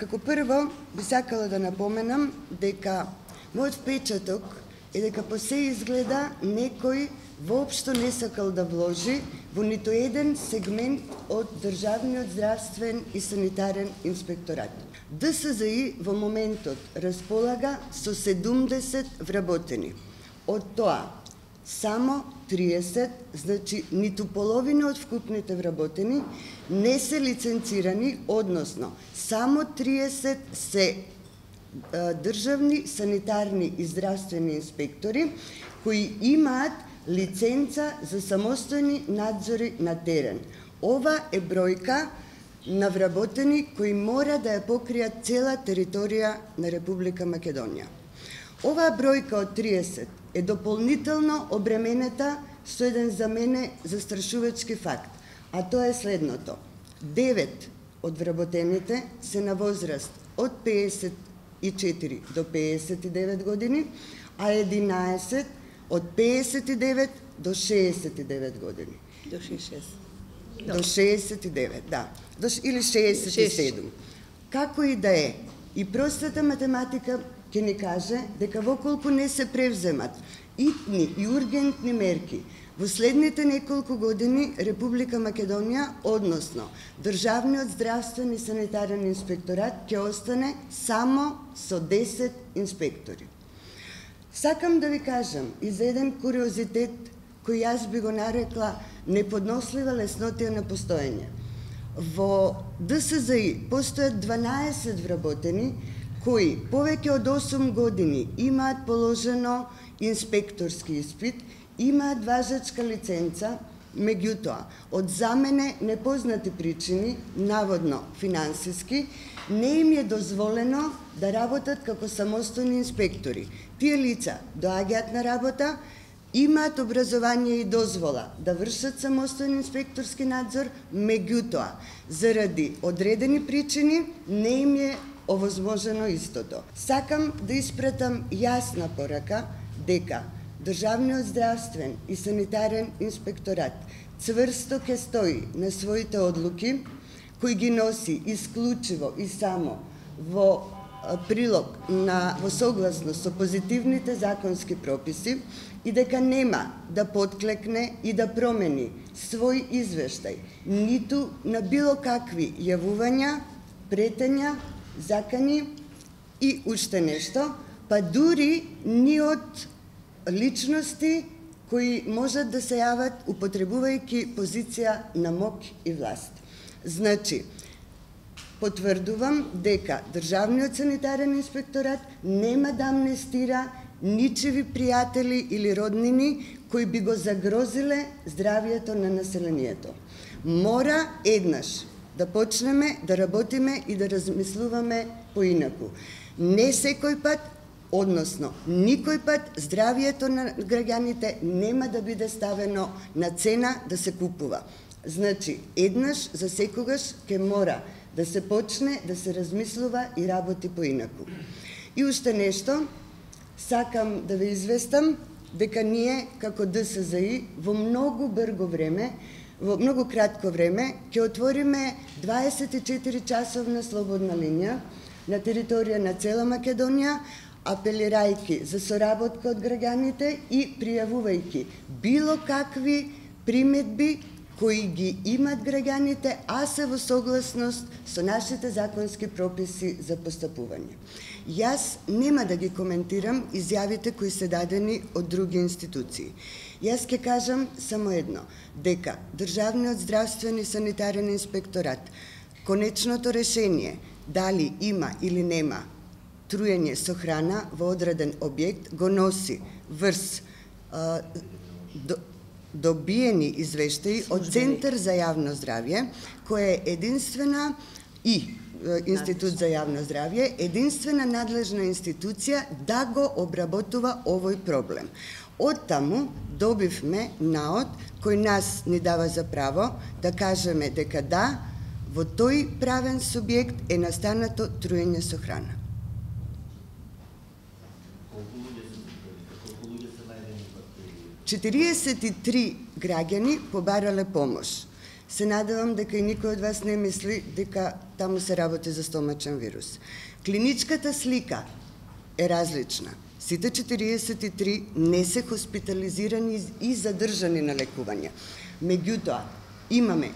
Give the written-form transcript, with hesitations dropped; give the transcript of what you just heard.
Како прво, би сакала да напоменам дека мојот впечаток е дека по се изгледа некој воопшто не сакал да вложи во ниту еден сегмент од државниот здравствен и санитарен инспекторат. ДСЗИ во моментот располага со 70 вработени. Од тоа, само 30, значи ниту половина од вкупните вработени, не се лиценцирани, односно, само 30 се државни, санитарни и здравствени инспектори, кои имаат лиценца за самостојни надзори на терен. Ова е бројка на вработени кои мора да ја покријат цела територија на Република Македонија. Оваа бројка од 30 е дополнително обременета со еден за мене застрашувачки факт, а тоа е следното. 9 од вработените се на возраст од 54 до 59 години, а 11 од 59 до 69 години. До 66. До 69, да. Или 67. Како и да е, и простата математика ќе ни каже дека воколку не се превземат итни и ургентни мерки, во следните неколку години Република Македонија, односно Државниот здравствен и санитарен инспекторат, ќе остане само со 10 инспектори. Сакам да ви кажам и за еден куриозитет кој јас би го нарекла неподнослива леснотија на постоење. Во ДСЗИ постојат 12 вработени кои повеќе од 8 години имаат положено инспекторски испит, имаат важечка лиценца, меѓутоа, од за мене непознати причини, наводно финансиски, не им е дозволено да работат како самостојни инспектори. Тие лица доаѓаат на работа, имаат образование и дозвола да вршат самостојен инспекторски надзор, меѓутоа, заради одредени причини, не им е овозможено истото. Сакам да испратам јасна порака дека Државниот здравствен и санитарен инспекторат цврсто ке стои на своите одлуки, кои ги носи исклучиво и само во прилог во согласност со позитивните законски прописи и дека нема да подклекне и да промени свој извештај, ниту на било какви јавувања, претења, закани и уште нешто, па дури ни од личности кои можат да се јават употребувајќи позиција на мок и власт. Значи, потврдувам дека Државниот санитарен инспекторат нема да амнестира ничеви пријатели или роднини кои би го загрозиле здравието на населението. Мора еднаш да почнеме да работиме и да размислуваме поинаку. Не секој пат, односно, никој пат здравието на граѓаните нема да биде ставено на цена да се купува. Значи, еднаш за секогаш ќе мора да се почне да се размислува и работи поинаку. И уште нешто, сакам да ве известам дека ние, како ДСЗИ, во многу брго време, во многу кратко време, ќе отвориме 24-часовна слободна линија на територија на цела Македонија, апелирајќи за соработка од граѓаните и пријавувајќи било какви приметби кои ги имат граѓаните, а се во согласност со нашите законски прописи за постапување. Јас нема да ги коментирам изјавите кои се дадени од други институции. Јас ќе кажам само едно, дека Државниот здравствен и санитарен инспекторат, конечното решение дали има или нема труење со храна во одреден објект, го носи врз добиени извештаи од Центар за јавно здравје, која е единствена и Институт за јавно здравје, единствена надлежна институција да го обработува овој проблем. Од таму добивме наод кој нас ни дава за право да кажеме дека да, во тој правен субјект е настанато труење со храна. 43 граѓани побарале помош. Се надевам дека и никој од вас не мисли дека таму се работи за стомачен вирус. Клиничката слика е различна. Сите 43 не се хоспитализирани и задржани на лекување. Меѓутоа, имаме